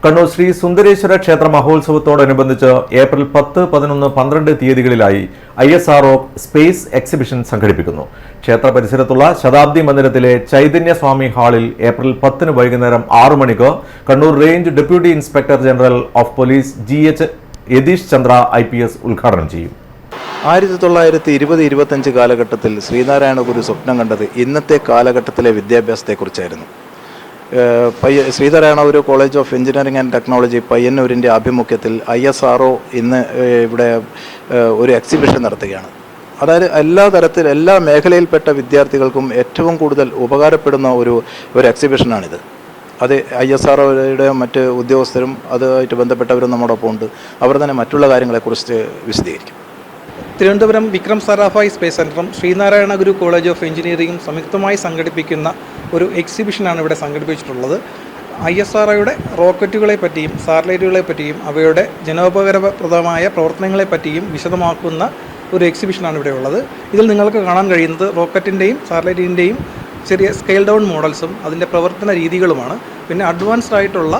കണ്ണൂർ ശ്രീ സുന്ദരേശ്വര ക്ഷേത്ര മഹോത്സവത്തോടനുബന്ധിച്ച് April 10, 11, 12 തീയതികളിലായി ISRO space exhibition സംഘടിപ്പിക്കുന്നു. ക്ഷേത്ര പരിസരത്തുള്ള ശതാബ്ദി മന്ദിരത്തിലെ ചൈതന്യസ്വാമി ഹാളിൽ ഏപ്രിൽ 10 വൈകുന്നേരം 6 മണിക്ക് Kannur range deputy inspector general of police GH Yathish Chandra IPS ഉദ്ഘാടനം ചെയ്യും. 1920-25 കാലഘട്ടത്തിൽ ശ്രീനാരായണ ഗുരു സ്വപ്നം കണ്ടത് ഇന്നത്തെ കാലഘട്ടത്തിലെ വിദ്യാഭ്യാസത്തെക്കുറിച്ചായിരുന്നു. Sreenarayana Guru college of engineering and technology പയ്യന്നൂരിൻ്റെ ആഭിമുഖ്യത്തിൽ ISRO ഇന്ന് ഇവിടെ ഒരു എക്സിബിഷൻ നടത്തുകയാണ്. അതായത് എല്ലാ മേഖലയിൽപ്പെട്ട വിദ്യാർത്ഥികൾക്കും ഏറ്റവും കൂടുതൽ ഉപകാരപ്പെടുന്ന ഒരു എക്സിബിഷനാണിത്. അത് ISROയുടെ മറ്റ് ഉദ്യോഗസ്ഥരും അതുമായിട്ട് ബന്ധപ്പെട്ടവരും നമ്മോടൊപ്പം ഉണ്ട്. അവർ തന്നെ മറ്റുള്ള കാര്യങ്ങളെക്കുറിച്ച് വിശദീകരിക്കും. തിരുവനന്തപുരം വിക്രം സാരാഭായ് സ്പേസ് സെൻറ്ററും ശ്രീനാരായണ ഗുരു കോളേജ് ഓഫ് എഞ്ചിനീയറിംഗും സംയുക്തമായി സംഘടിപ്പിക്കുന്ന ഒരു എക്സിബിഷനാണ് ഇവിടെ സംഘടിപ്പിച്ചിട്ടുള്ളത്. ISROയുടെ റോക്കറ്റുകളെ പറ്റിയും സാറ്റലൈറ്റുകളെ പറ്റിയും അവയുടെ ജനോപകാരപ്രദമായ പ്രവർത്തനങ്ങളെ പറ്റിയും വിശദമാക്കുന്ന ഒരു എക്സിബിഷനാണ് ഇവിടെ ഉള്ളത്. ഇതിൽ നിങ്ങൾക്ക് കാണാൻ കഴിയുന്നത് റോക്കറ്റിൻ്റെയും സാറ്റലൈറ്റിൻ്റെയും ചെറിയ സ്കെയിൽ ഡൗൺ മോഡൽസും അതിൻ്റെ പ്രവർത്തന രീതികളുമാണ്. പിന്നെ അഡ്വാൻസ്ഡ് ആയിട്ടുള്ള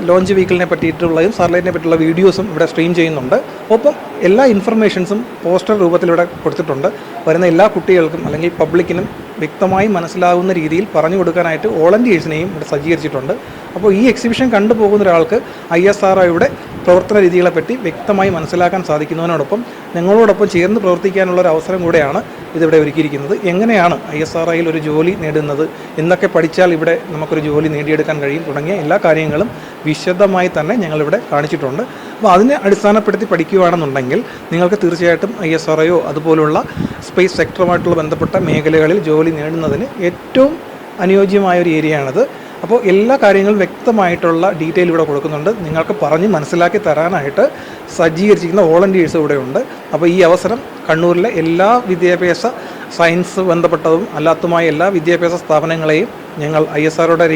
ലോഞ്ച് വെഹിക്കിളിനെ പറ്റിയിട്ടുള്ളതും സാറ്റലൈറ്റിനെ പറ്റിയുള്ള വീഡിയോസും ഇവിടെ സ്ട്രീം ചെയ്യുന്നുണ്ട്. ഒപ്പം എല്ലാ ഇൻഫർമേഷൻസും പോസ്റ്റർ രൂപത്തിൽ ഇവിടെ കൊടുത്തിട്ടുണ്ട്. വരുന്ന എല്ലാ കുട്ടികൾക്കും അല്ലെങ്കിൽ പബ്ലിക്കിനും വ്യക്തമായി മനസ്സിലാകുന്ന രീതിയിൽ പറഞ്ഞു കൊടുക്കാനായിട്ട് വോളണ്ടിയേഴ്സിനെയും ഇവിടെ സജ്ജീകരിച്ചിട്ടുണ്ട്. അപ്പോൾ ഈ എക്സിബിഷൻ കണ്ടുപോകുന്ന ഒരാൾക്ക് ISROയുടെ പ്രവർത്തന രീതികളെപ്പറ്റി വ്യക്തമായി മനസ്സിലാക്കാൻ സാധിക്കുന്നതിനോടൊപ്പം ഞങ്ങളോടൊപ്പം ചേർന്ന് പ്രവർത്തിക്കാനുള്ള ഒരു അവസരം കൂടെയാണ് ഇതിവിടെ ഒരുക്കിയിരിക്കുന്നത്. എങ്ങനെയാണ് ISROയിൽ ഒരു ജോലി നേടുന്നത്, എന്തൊക്കെ പഠിച്ചാൽ ഇവിടെ നമുക്കൊരു ജോലി നേടിയെടുക്കാൻ കഴിയും തുടങ്ങിയ എല്ലാ കാര്യങ്ങളും വിശദമായി തന്നെ ഞങ്ങളിവിടെ കാണിച്ചിട്ടുണ്ട്. അപ്പോൾ അതിനെ അടിസ്ഥാനപ്പെടുത്തി പഠിക്കുകയാണെന്നുണ്ടെങ്കിൽ നിങ്ങൾക്ക് തീർച്ചയായിട്ടും ISRO അതുപോലുള്ള സ്പേസ് സെക്ടറുമായിട്ടുള്ള ബന്ധപ്പെട്ട മേഖലകളിൽ ജോലി നേടുന്നതിന് ഏറ്റവും അനുയോജ്യമായ ഒരു ഏരിയയാണിത്. അപ്പോൾ എല്ലാ കാര്യങ്ങളും വ്യക്തമായിട്ടുള്ള ഡീറ്റെയിൽ ഇവിടെ കൊടുക്കുന്നുണ്ട്. നിങ്ങൾക്ക് പറഞ്ഞ് മനസ്സിലാക്കി തരാനായിട്ട് സജ്ജീകരിച്ചിരിക്കുന്ന വോളണ്ടിയേഴ്സ് ഇവിടെ ഉണ്ട്. അപ്പോൾ ഈ അവസരം കണ്ണൂരിലെ എല്ലാ വിദ്യാഭ്യാസ സയൻസ് ബന്ധപ്പെട്ടതും അല്ലാത്തതുമായ എല്ലാ വിദ്യാഭ്യാസ സ്ഥാപനങ്ങളെയും ഞങ്ങൾ ISROയുടെ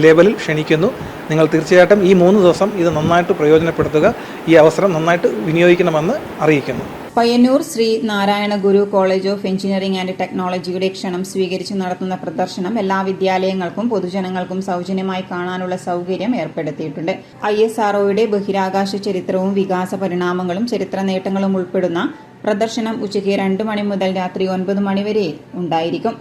ലേബലിൽ ക്ഷണിക്കുന്നു. നിങ്ങൾ തീർച്ചയായിട്ടും ഈ 3 ദിവസം ഇത് നന്നായിട്ട് പ്രയോജനപ്പെടുത്തുക, ഈ അവസരം നന്നായിട്ട് വിനിയോഗിക്കണമെന്ന് അറിയിക്കുന്നു. Payyanur Shri Narayana Guru college of engineering and ടെക്നോളജിയുടെ ക്ഷണം സ്വീകരിച്ച് നടത്തുന്ന പ്രദർശനം എല്ലാ വിദ്യാലയങ്ങൾക്കും പൊതുജനങ്ങൾക്കും സൌജന്യമായി കാണാനുള്ള സൌകര്യം ഏർപ്പെടുത്തിയിട്ടുണ്ട്. ISROയുടെ ബഹിരാകാശ ചരിത്രവും വികാസ പരിണാമങ്ങളും ചരിത്ര നേട്ടങ്ങളും ഉൾപ്പെടുന്ന പ്രദർശനം ഉച്ചയ്ക്ക് 2 മണി മുതൽ രാത്രി 9 മണി വരെ ഉണ്ടായിരിക്കും.